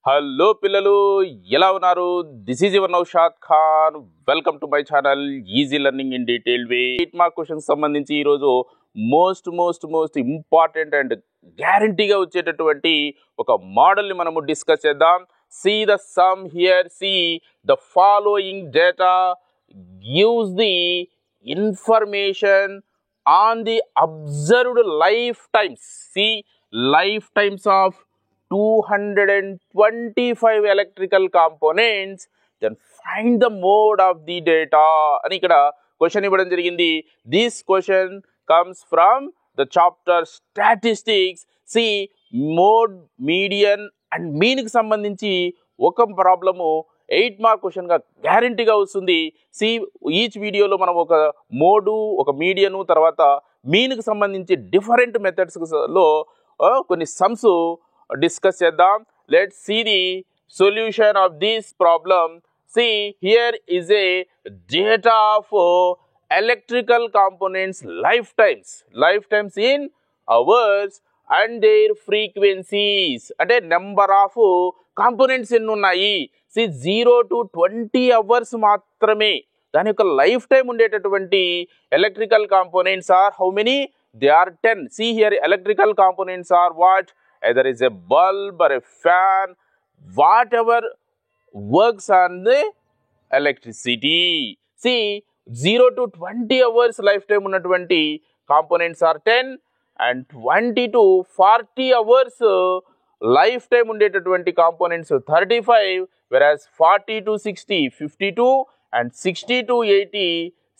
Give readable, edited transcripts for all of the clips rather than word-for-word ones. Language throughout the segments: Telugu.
హలో పిల్లలు ఎలా ఉన్నారు this is your Naushad Khan welcome to my channel easy learning in detail way 8 mark questions సంబంధించి ఈ రోజు మోస్ట్ ఇంపార్టెంట్ అండ్ గ్యారంటీగా వచ్చేటటువంటి ఒక మోడల్ ని మనము డిస్కస్ చేద్దాం see the sum here see the following data gives the information on the observed life times see lifetimes of 225 electrical components, then find the mode of the data అని ఇక్కడ క్వశ్చన్ ఇవ్వడం జరిగింది. This question comes from the chapter statistics. See mode, median and mean కి సంబంధించి ఒక ప్రాబ్లము 8 మార్క్ క్వశ్చన్ గా గ్యారంటీగా వస్తుంది. సి ఈచ్ వీడియోలో మనం ఒక మోడు, ఒక మీడియను, తర్వాత మీన్ కి సంబంధించి డిఫరెంట్ మెథడ్స్ లో కొన్ని సమ్స్ డిస్కస్ చేద్దాం. Let's see the solution of this problem. See here is a data of electrical components life times in hours and their frequencies, అంటే నెంబర్ ఆఫ్ కాంపోనెంట్స్ ఎన్ని ఉన్నాయి. సి 0 to 20 అవర్స్ మాత్రమే దాని యొక్క లైఫ్ టైం ఉండేటటువంటి electrical components are how many? They are 10. See here electrical components are what? Either is a bulb or a fan, whatever works on the electricity. See 0 to 20 hours lifetime ఉన్నటువంటి components are 10 and 20 to 40 hours lifetime ఉండేటటువంటి components 35, whereas 40 to 60 52 and 60 to 80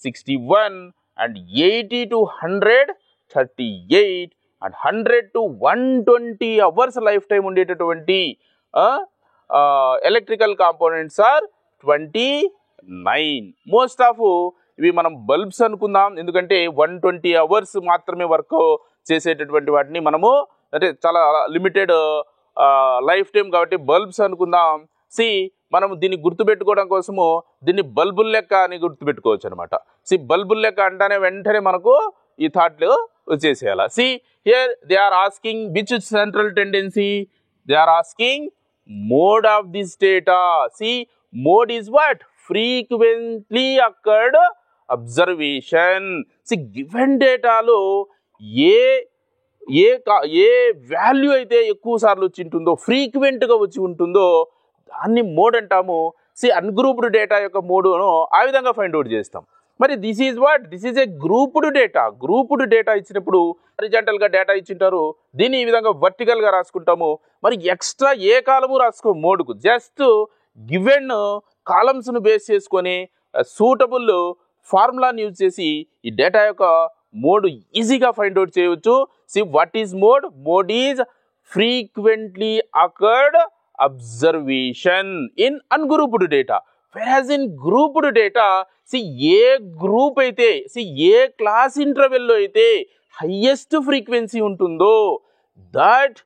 61 and 80 to 100 38 and 100 to 120 hours lifetime ఉండేటటువంటి electrical components are 29. Most of ఇవి మనం బల్బ్స్ అనుకుందాం, ఎందుకంటే 120 అవర్స్ మాత్రమే వర్క్ చేసేటటువంటి వాటిని మనము అంటే చాలా లిమిటెడ్ లైఫ్ టైం కాబట్టి బల్బ్స్ అనుకుందాం. సి మనం దీన్ని గుర్తుపెట్టుకోవడం కోసము దీన్ని బల్బుల్ లెక్క అని గుర్తుపెట్టుకోవచ్చు అనమాట. సి బల్బుల్ లెక్క అంటానే వెంటనే మనకు ఈ థాట్లు వచ్చేసేయాలి. See here they are asking which central tendency, they are asking mode of this data. See mode is what? Frequently occurred observation. See given డేటాలో ఏ వాల్యూ అయితే ఎక్కువ సార్లు వచ్చి ఉంటుందో, ఫ్రీక్వెంట్గా వచ్చి ఉంటుందో దాన్ని మోడ్ అంటాము. సి అన్గ్రూప్డ్ డేటా యొక్క మోడును ఆ విధంగా ఫైండ్ అవుట్ చేస్తాం. మరి this is what? This is a grouped data ఇచ్చినప్పుడు హారిజాంటల్గా డేటా ఇచ్చింటారు, దీన్ని ఈ విధంగా వర్టికల్గా రాసుకుంటాము. మరి ఎక్స్ట్రా ఏ కాలము రాసుకో మోడ్కు, జస్ట్ గివెన్ కాలమ్స్ను బేస్ చేసుకొని సూటబుల్ ఫార్ములాని యూజ్ చేసి ఈ డేటా యొక్క మోడ్ ఈజీగా ఫైండ్ అవుట్ చేయవచ్చు. See what is mode? Mode is frequently occurred observation in ungrouped data. whereas in grouped data, see ఏ గ్రూప్ అయితే, ఏ క్లాస్ ఇంటర్వెల్లో అయితే హైయెస్ట్ ఫ్రీక్వెన్సీ ఉంటుందో that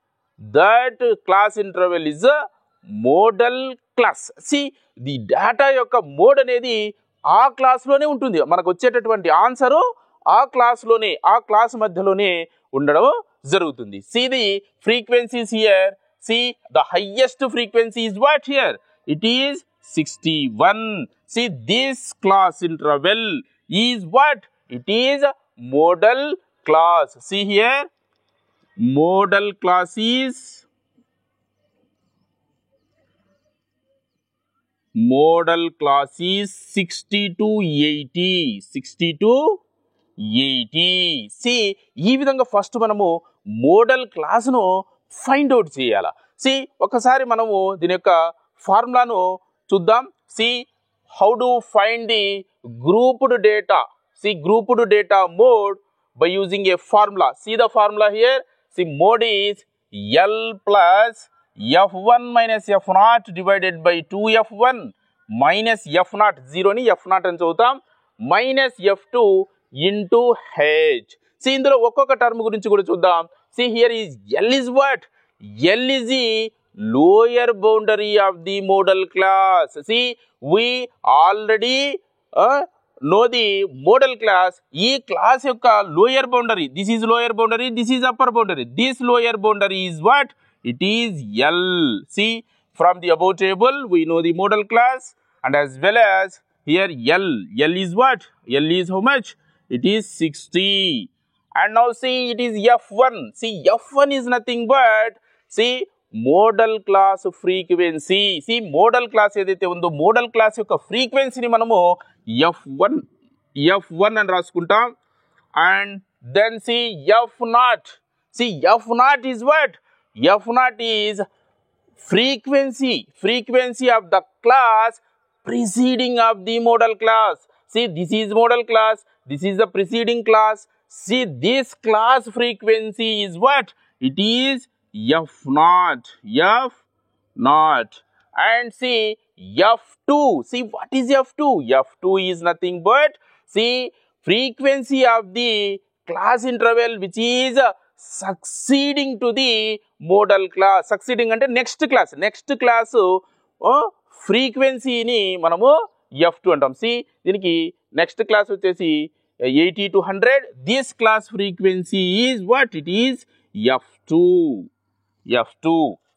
class interval is a modal class. See the data యొక్క మోడ్ అనేది ఆ క్లాస్లోనే ఉంటుంది, మనకు వచ్చేటటువంటి ఆన్సరు ఆ క్లాస్లోనే, ఆ క్లాస్ మధ్యలోనే ఉండడం జరుగుతుంది. See the frequencies here. See the highest frequency is what here? It is 61. See this class interval is what? It is modal class. See here, modal class is 60 to 80. See ఈ విధంగా ఫస్ట్ మనము మోడల్ క్లాస్ను ఫైండ్ అవుట్ చేయాలి. సి ఒకసారి మనము దీని యొక్క ఫార్ములాను చూద్దాం. See how do find the grouped data. See grouped data mode by using a formula. See the formula here. See mode is L plus F1 minus F0 divided by 2F1 minus F0, 0ని F0 అని చదువుతాం, minus F2 into H. C ఇందులో ఒక్కొక్క టర్మ్ గురించి కూడా చూద్దాం. See here is L is what? L is the lower boundary of the modal class. See we already know the modal class. ఈ క్లాస్ యొక్క lower boundary, this is lower boundary, this is upper boundary. This lower boundary is what? It is L. See from the above table, we know the modal class, and as well as here L. L is what? L is how much? It is 60. And now see, it is F1. See, F1 is nothing but, see, modal class frequency. See, modal class ఏదైతే ఉందో modal class యొక్క frequency ని మనము F1 అని రాసుకుంటాం. And then see F0. See, F0 is what? F0 is frequency of the class preceding of the modal class. See, this is modal class, this is the preceding class. See, this class frequency is what? It is F0. F0. And see, F2. See, what is F2? F2 is nothing but, see, frequency of the class interval which is succeeding to the modal class. Succeeding ante next class frequency ni manamu F2 antam. See, దీనికి next class వచ్చేసి 80 to 100. This class frequency is what? It is F2.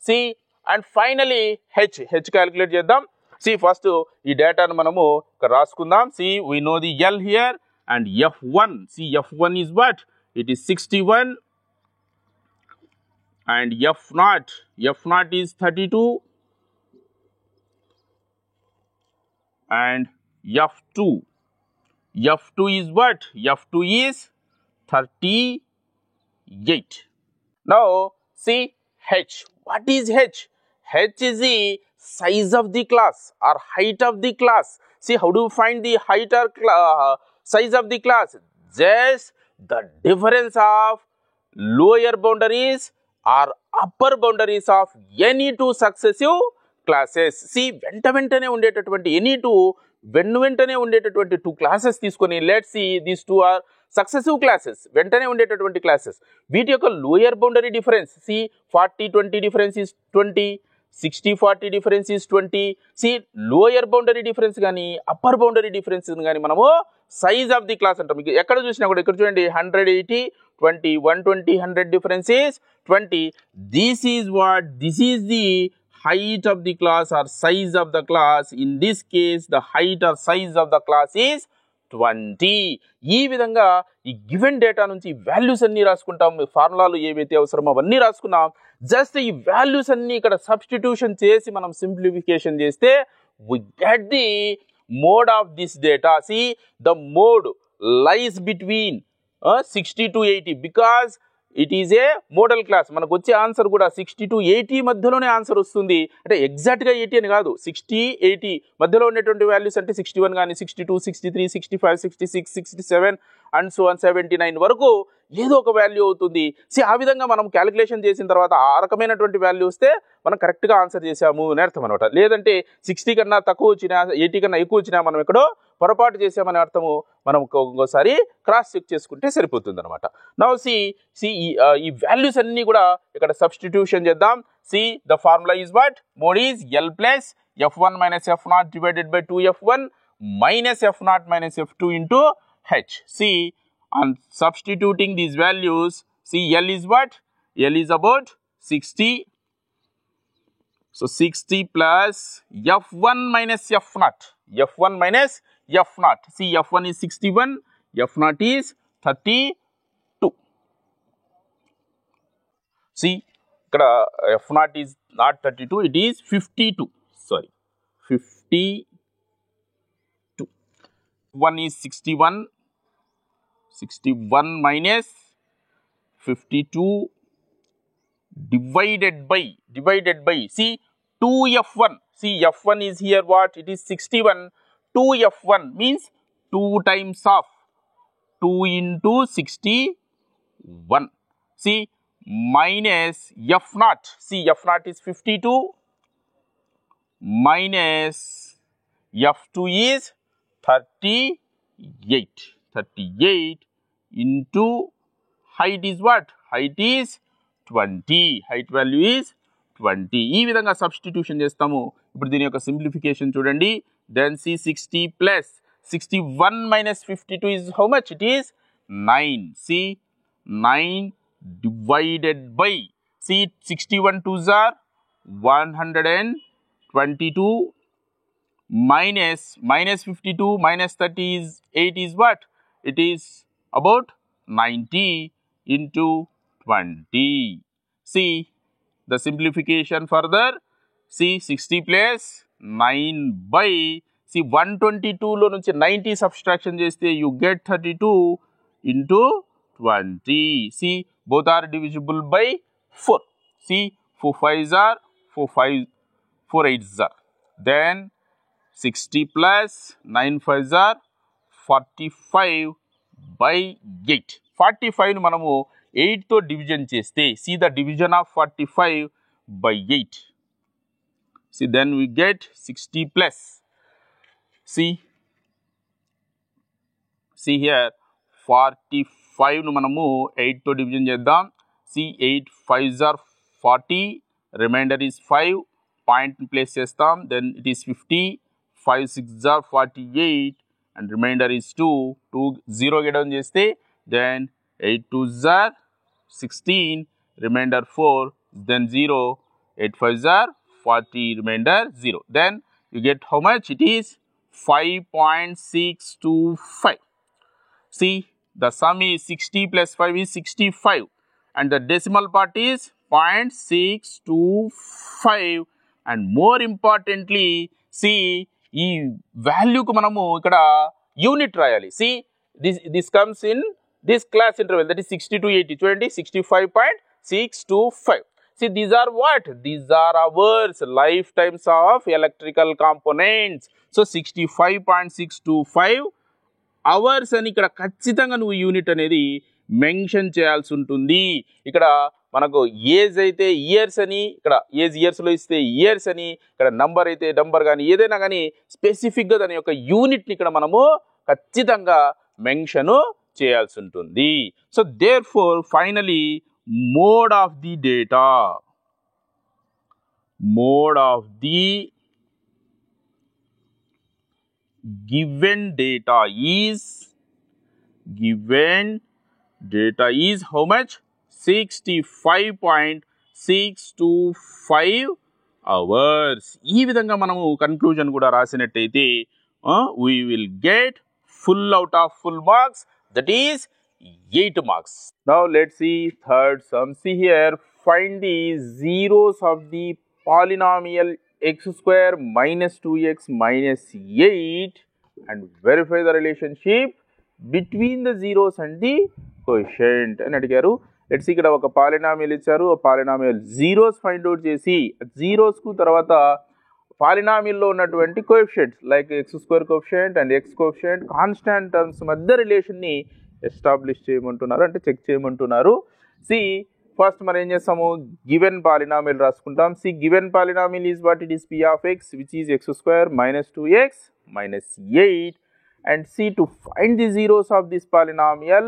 See, and finally H calculate చేద్దాం. See, first ఈ డేటాను మనము ఇక్కడ రాసుకుందాం. See, we know the L here and F1. See, F1 is what? It is 61. And F0 is 32. And F2 is what? F2 is 38. Now, see H. What is H? H is the size of the class or height of the class. See, how do you find the height or size of the class? Just the difference of lower boundaries or upper boundaries of any two successive classes. See, వెంటనే ఉండేటటువంటి any two వెంటనే ఉండేటటువంటి two classes తీసుకొని, let's see, these two are successive classes, వెంటనే ఉండేటటువంటి classes. వీటి యొక్క lower boundary difference, see, 40-20 difference is 20, 60-40 difference is 20. See, lower boundary difference కానీ upper boundary difference కానీ మనము size of the class అంటాం. ఎక్కడ చూసినా కూడా, ఇక్కడ చూడండి, 180, 20, 120, 100 difference is 20. This is what? This is the height of the class or size of the class. In this case, the height or size of the class is 20. ఈ విధంగా ఈ గివెన్ డేటా నుంచి వాల్యూస్ అన్ని రాసుకుంటాం. ఫార్ములాలు ఏవైతే అవసరమో అవన్నీ రాసుకున్నాం. జస్ట్ ఈ వాల్యూస్ అన్ని ఇక్కడ సబ్స్టిట్యూషన్ చేసి మనం సింప్లిఫికేషన్ చేస్తే we get the mode of this data. See, the mode lies between 60 to 80 because it is a modal class. మనకు వచ్చే ఆన్సర్ కూడా 60 to 80 మధ్యలోనే ఆన్సర్ వస్తుంది. అంటే ఎగ్జాక్ట్గా 80 అని కాదు, 60, 80 మధ్యలో ఉండేటువంటి వాల్యూస్ అంటే 61 కానీ 62, 63, 65, 66, 67 అండ్ సో ఆన్ 79 వరకు ఏదో ఒక వాల్యూ అవుతుంది. ఆ విధంగా మనం క్యాలిక్యులేషన్ చేసిన తర్వాత ఆ రకమైనటువంటి వాల్యూ వస్తే మనం కరెక్ట్గా ఆన్సర్ చేసాము అని అర్థం అనమాట. లేదంటే 60 కన్నా తక్కువ వచ్చినా 80 కన్నా ఎక్కువ వచ్చినా మనం ఎక్కడో పొరపాటు చేసామని అర్థము. మనం ఇంకోసారి క్రాస్ చెక్ చేసుకుంటే సరిపోతుంది అనమాట. నౌ సి ఈ వాల్యూస్ అన్ని కూడా ఇక్కడ సబ్స్టిట్యూషన్ చేద్దాం. C the formula is what? Mode is L plus F1 minus F0 divided by 2F1 minus F0 minus F2 into H. See, on substituting these values, see, L is what? L is about 60. So 60 plus F1 minus F0. F1 minus F0. See, F1 is 61, F0 is 32. See, F0 is not 32, it is 52. Sorry, 52. 1 is 61. 61 minus 52 divided by, see, 2F1. See, F1 is here what? It is 61. 2F1 means 2 times of 2 into 61. See, minus F0. See, F0 is 52 minus F2 is 38. 38 into height is what? Height is 20. Height value is 20. ఈ విధంగా సబ్స్టిట్యూషన్ చేస్తాము. ఇప్పుడు దీని యొక్క సింప్లిఫికేషన్ చూడండి. Then see, 60 plus 61 minus 52 is how much? It is 9. See, 9 divided by, see, 61 twos are 120. 22 minus 52 minus 30 is 8 is what? It is about 90 into 20. See the simplification further. See 60 plus 9 by, see 122 లో నుంచి 90 subtraction చేస్తే you get 32 into 20. See both are divisible by 4. See 4 5s are 4 8s are. Then 60 plus 9 5s are 45 by 8. 45 ను మనము 8 తో డివిజన్ చేస్తే, see the division of 45 by 8. See then we get 60 plus. See here 45 ను మనము 8 తో డివిజన్ చేద్దాం. See 8 5s are 40, remainder is 5, point place చేస్తాం. Then it is 50, 5 6s are 48 and remainder is 2, 0 get down చేస్తే then 8 2s are 16, remainder 4, then 0, 8 5s are 40, remainder 0. Then you get how much? It is 5.625. See the sum is 60 plus 5 is 65 and the decimal part is 0.625 and more importantly see ఈ వాల్యూకు మనము ఇక్కడ యూనిట్ రాయాలి. See this comes in this class interval, that is 60 to 80. చూడండి 65.625. See these are what? These are hours, lifetimes of electrical components. So 65.625 hours అని ఇక్కడ ఖచ్చితంగా నువ్వు యూనిట్ అనేది మెన్షన్ చేయాల్సి ఉంటుంది. ఇక్కడ మనకు ఏజ్ అయితే ఇయర్స్ అని, ఇక్కడ ఏజ్ ఇయర్స్లో ఇస్తే ఇయర్స్ అని, ఇక్కడ నంబర్ అయితే నంబర్ కానీ ఏదైనా కానీ స్పెసిఫిక్గా దాని యొక్క యూనిట్ని ఇక్కడ మనము ఖచ్చితంగా మెన్షన్ చేయాల్సి ఉంటుంది. So therefore finally mode of the data, mode of the given data is how much? 65.625 hours. ఈ విధంగా మనము కన్క్లూజన్ కూడా రాసినట్టయితే we will get full out of full marks, that is 8 marks. Now let's see third sum. See here, find the zeros of the polynomial x square minus 2x minus 8 and verify the relationship between the zeros and the quotient అని అడిగారు. లెట్స్ ఇక్కడ ఒక పాలినామియల్ ఇచ్చారు, ఆ పాలినామియల్ జీరోస్ ఫైండ్ అవుట్ చేసి జీరోస్కు తర్వాత పాలినామియల్లో ఉన్నటువంటి coefficients like X square coefficient and X coefficient constant terms మధ్య రిలేషన్ని ఎస్టాబ్లిష్ చేయమంటున్నారు, అంటే చెక్ చేయమంటున్నారు. సి ఫస్ట్ మనం ఏం చేస్తాము, గివెన్ పాలినామియల్ రాసుకుంటాం. See given polynomial is what? It is P of X which is X square minus 2x minus 8 and see to find the zeros of this polynomial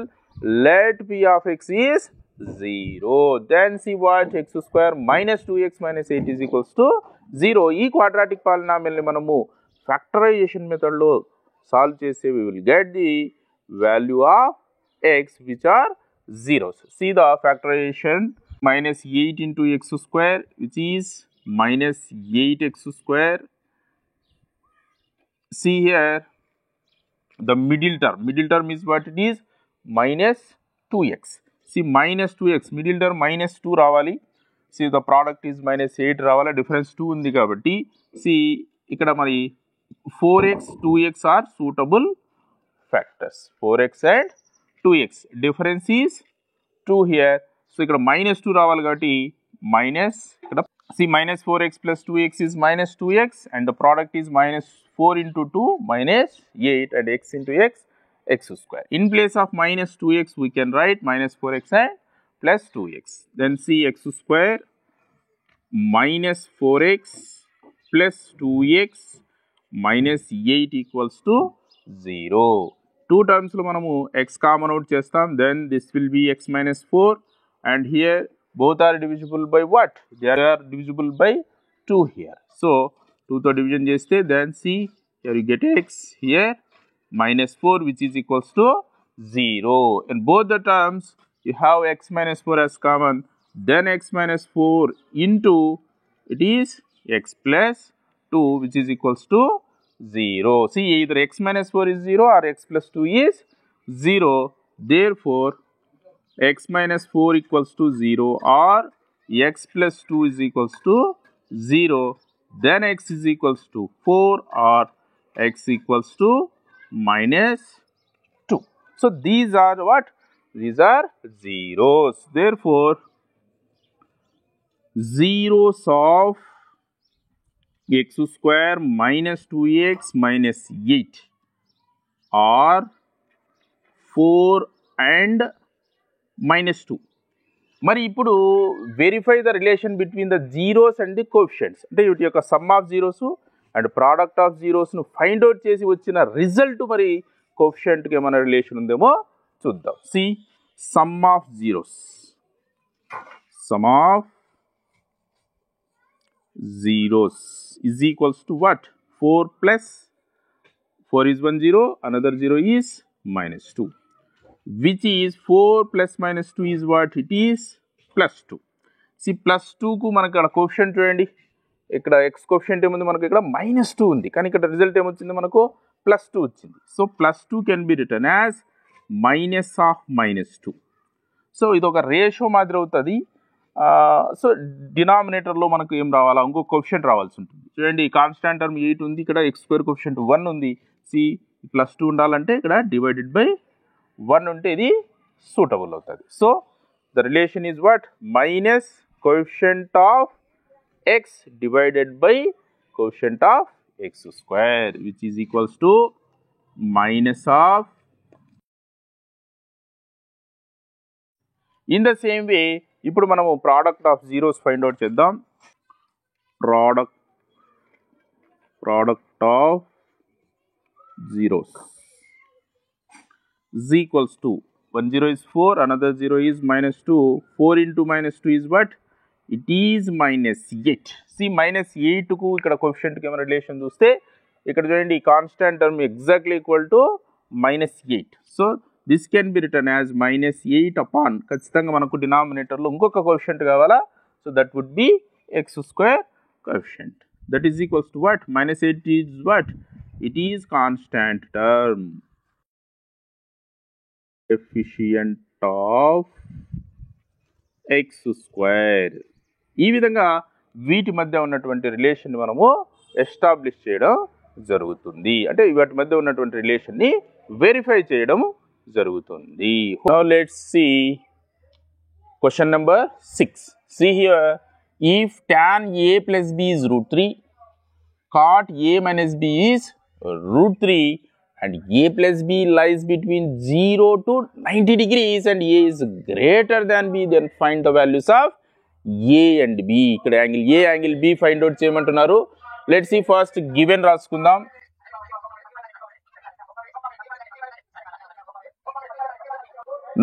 let p of x is 0. Then see what? X square minus 2x minus 8 is equals to 0. ఈ quadratic polynomial ని మనము factorization method లో solve చేస్తే we will get the value of x which are zeros. See the factorization, minus 8 into x square which is minus 8x square. See here the middle term is what it is? Minus 2x. See minus 2x, middle term minus 2 రావాలి. See the product is minus 8 రావాలి, difference 2 ఉంది కాబట్టి. See ఇక్కడ మరి 4x 2x are suitable factors, 4x and 2x, difference is 2 here. So ఇక్కడ minus 2 రావాలి కాబట్టి minus, ఇక్కడ see minus 4x plus 2x is minus 2x and the product is minus 4 into 2 minus 8 and x into x, x square. In place of minus 2x we can write minus 4x and plus 2x. Then see x square minus 4x plus 2x minus 8 equals to 0. Two terms lo manamu x common out chestam, then this will be x minus 4 and here both are divisible by what? They are divisible by 2 here. So 2 to division cheste, then see here you get x, here minus 4 which is equals to 0. In both the terms you have x minus 4 as common, then x minus 4 into it is x plus 2 which is equals to 0. See, either x minus 4 is 0 or x plus 2 is 0. Therefore, x minus 4 equals to 0 or x plus 2 is equals to 0. Then x is equals to 4 or x equals to minus 2. So, these are what? These are zeros. Therefore, zeros of x square minus 2x minus 8 are 4 and minus 2. మరి ఇప్పుడు verify the relation between the zeros and the coefficients, అంటే వీటి యొక్క sum of zeros and product of జీరోస్ను ఫైండ్ అవుట్ చేసి వచ్చిన రిజల్ట్ మరి కోఎఫిషియంట్కి ఏమైనా రిలేషన్ ఉందేమో చూద్దాం. See sum of zeros, sum of zeros is equals to what? 4 plus 4 is 1 0, another 0 is minus 2, which is 4 plus minus 2 is what? It is plus 2. See, plus 2 కు మనకు ఇక్కడ కోఎఫిషియంట్ చూడండి, ఇక్కడ x కోఎఫిషియంట్ ఏముంది మనకు, ఇక్కడ minus 2 ఉంది, కానీ ఇక్కడ రిజల్ట్ ఏమొచ్చింది మనకు plus 2 వచ్చింది. So plus 2 can be written as minus of minus 2. So ఇది ఒక రేషియో మాదిరి అవుతుంది. సో డినామినేటర్లో మనకు ఏం రావాలా, ఇంకో కోఎఫిషియంట్ రావాల్సి ఉంటుంది. చూడండి, కాన్స్టాంట్ టర్మ్ 8 ఉంది, ఇక్కడ x స్క్వేర్ కోఎఫిషియంట్ 1 ఉంది. సి ప్లస్ 2 ఉండాలంటే ఇక్కడ డివైడెడ్ బై 1 ఉంటే ఇది సూటబుల్ అవుతుంది. So the relation is what? Minus coefficient of x divided by coefficient of x square which is equals to minus of. In the same way ఇప్పుడు మనము product of zeros find out చేద్దాం. ప్రోడక్ట్ ఆఫ్ zeros is equals to 1 0 is 4, another 0 is minus 2. 4 into minus 2 is what? It is minus 8. See, minus 8 కు ఇక్కడ కోఎఫిషియంట్ కి ఏమైనా రిలేషన్ చూస్తే ఇక్కడ చూడండి, constant term exactly equal to minus 8. So this can be rewritten as minus 8 upon, ఖచ్చితంగా మనకు డినామినేటర్లో ఇంకొక కోఎఫిషియంట్ కావాలా. So that would be x square coefficient. That is equals to what? minus 8 is what? It is constant term, coefficient of x square. ఈ విధంగా వీటి మధ్య ఉన్నటువంటి రిలేషన్ మనము ఎస్టాబ్లిష్ చేయడం జరుగుతుంది, అంటే వాటి మధ్య ఉన్నటువంటి రిలేషన్ని వెరిఫై చేయడం జరుగుతుంది. Now let's see question number 6. See here, if tan a plus b is root 3, cot a minus b is root 3 and a plus b lies between 0 to 90 degrees and a is greater than b, then find the values of a and b. ఇక్కడ angle a angle b find out చేయమంటున్నారు. లెట్స్ సీ ఫస్ట్ గివెన్ రాసుకుందాం.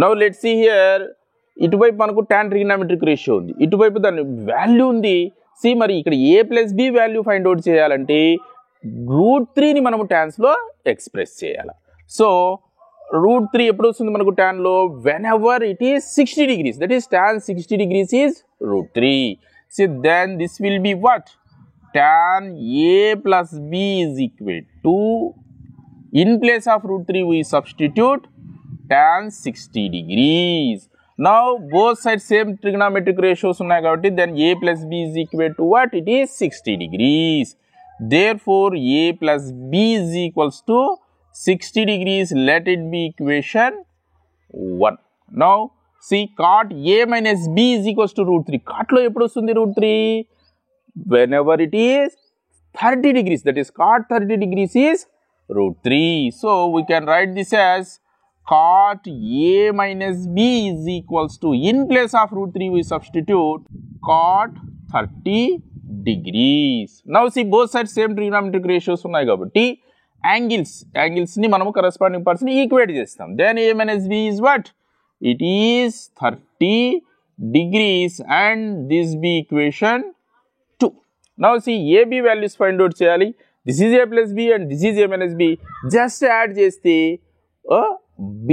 నౌ లెట్స్ సీ హియర్, ఇటువైపు మనకు tan ట్రిగ్నామెట్రిక్ రేషియో ఉంది, ఇటువైపు దాని వాల్యూ ఉంది. సి మరి ఇక్కడ a plus b value find out చేయాలంటే రూట్ 3ని మనము ట్యాన్స్లో ఎక్స్ప్రెస్ చేయాలి. సో రూట్ 3 ఎప్పుడు వస్తుంది మనకు ట్యాన్లో? Whenever it is 60 degrees, that is tan 60 degrees is root 3. So then this will be what? tan a plus b is equal to, in place of root 3 we substitute tan 60 degrees. Now both sides same trigonometric ratios ఉన్నాయి కాబట్టి then a plus b is equal to what? It is 60 degrees. Therefore a plus b is equals to 60 degrees. Let it be equation 1. Now see, cot a minus b is equals to root 3. cot లో ఎప్పుడు వస్తుంది root 3? Whenever it is 30 degrees, that is cot 30 degrees is root 3. So we can write this as cot a minus b is equals to, in place of root 3 we substitute cot 30 degrees. Now see, both sides same trigonometric ratios ఉన్నాయి కాబట్టి యాంగిల్స్ ని మనము కరెస్పాండింగ్ పర్సన్ ఈక్వేట్ చేస్తాం. then a minus b is what? It is 30 degrees and this be equation 2. Now see, ab values find out చేయాలి. this is a plus b and this is a minus b. just add చేస్తే b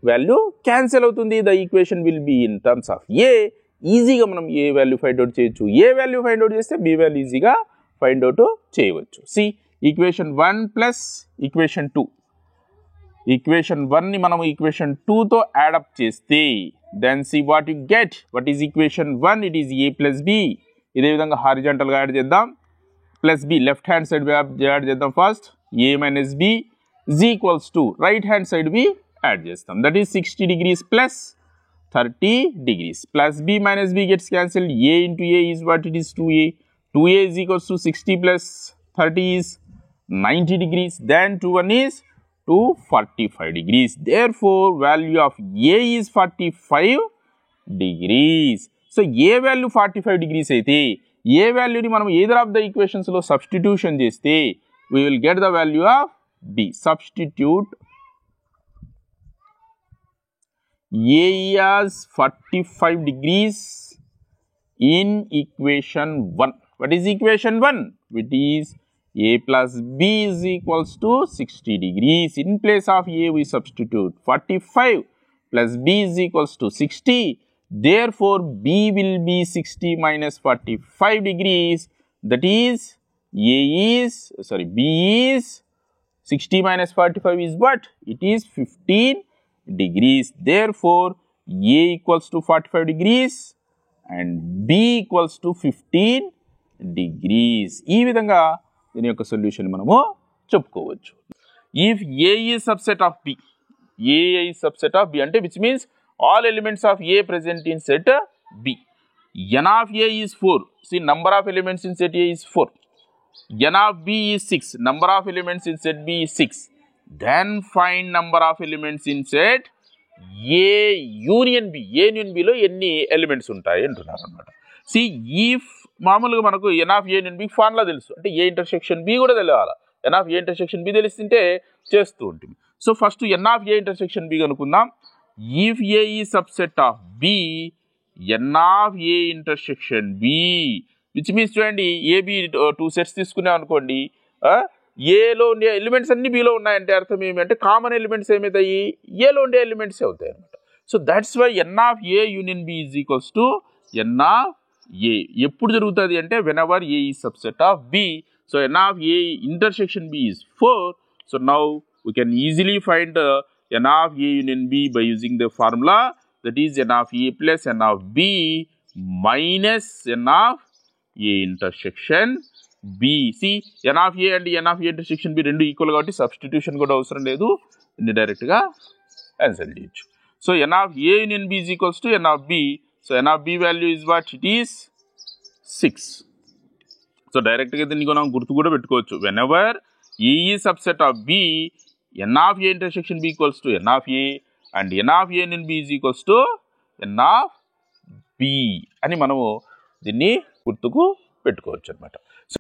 వాల్యూ క్యాన్సిల్ అవుతుంది. The equation will be in terms of a. ఈజీగా మనం ఏ వాల్యూ ఫైండ్ అవుట్ చేయొచ్చు. ఏ వాల్యూ ఫైండ్ అవుట్ చేస్తే b వాల్యూ ఈజీగా ఫైండ్ అవుట్ చేయవచ్చు. See equation 1 plus equation 2, equation 1ని మనం ఈక్వేషన్ 2తో యాడప్ చేస్తే then see what you get. What is equation 1? It is a plus b. ఇదే విధంగా హారిజాంటల్గా యాడ్ చేద్దాం. Plus b left hand side add చేద్దాం. First a minus b is equals to right hand side b add చేస్తాం. That is 60 degrees plus 30 degrees. Plus b minus b gets cancelled. A into a is what? It is 2a. 2a is equals to 60 plus 30 is 90 degrees. Then 2 is 245 degrees. Therefore, value of a is 45 degrees. So, a value 45 degrees అయితే a value ని మనం either of the equations లో substitution చేస్తే we will get the value of b. Substitute a is 45 degrees in equation 1. What is equation 1? Which is a plus b is equals to 60 degrees. In place of a we substitute 45 plus b is equals to 60. Therefore, b will be 60 minus 45 degrees. That is b is 60 minus 45 is what? It is 15 degrees. Therefore, a equals to 45 degrees and b equals to 15 degrees. ఈ విధంగా దీని యొక్క సొల్యూషన్ మనము చెప్పుకోవచ్చు. If a is subset of b, a is subset of b అంటే which means all elements of a present in set b. n of a is 4. See, number of elements in set a is 4. n of b is 6. Number of elements in set b is 6. Then find number of elements in set a union b. a union b లో ఎన్ని ఎలిమెంట్స్ ఉంటాయి అంటున్నారు అన్నమాట. See, if మామూలుగా మనకు n of a union b formula తెలుసు అంటే a ఇంటర్సెక్షన్ b కూడా తెలియాలి. n of a intersection b తెలిస్తుంటే చేస్తూ ఉంటుంది. So first n of a intersection b కనుక్కుందాం. If a is subset of b, n of a intersection b, which means చూడండి ab 2 సెట్స్ తీసుకున్నాం అనుకోండి, ఏలో ఉండే ఎలిమెంట్స్ అన్ని బిలో ఉన్నాయంటే అర్థం ఏమంటే కామన్ ఎలిమెంట్స్ ఏమవుతాయి, ఏలో ఉండే ఎలిమెంట్స్ అవుతాయి అనమాట. So that's why n of A union B is equals to n of A. ఎప్పుడు జరుగుతుంది అంటే whenever A is subset of B. So n of A intersection B is 4. So now we can easily find n of A union B by using the formula that is n of A plus n of B minus n of A intersection b. See, n of a and n of a intersection b రెండు ఈక్వల్ కాబట్టి సబ్స్టిట్యూషన్ కూడా అవసరం లేదు, ఇండైరెక్ట్ గా ఆన్సర్ చేయొచ్చు. So n of a union b is equals to n of b. So n of b value is what? It is 6. So direct గా దీన్ని మనం గుర్తు కూడా పెట్టుకోవచ్చు. whenever a is subset of b, n of a intersection b equals to n of a and n of a union b is equals to n of b అని మనము దీన్ని గుర్తుకు పెట్టుకోవచ్చు అన్నమాట.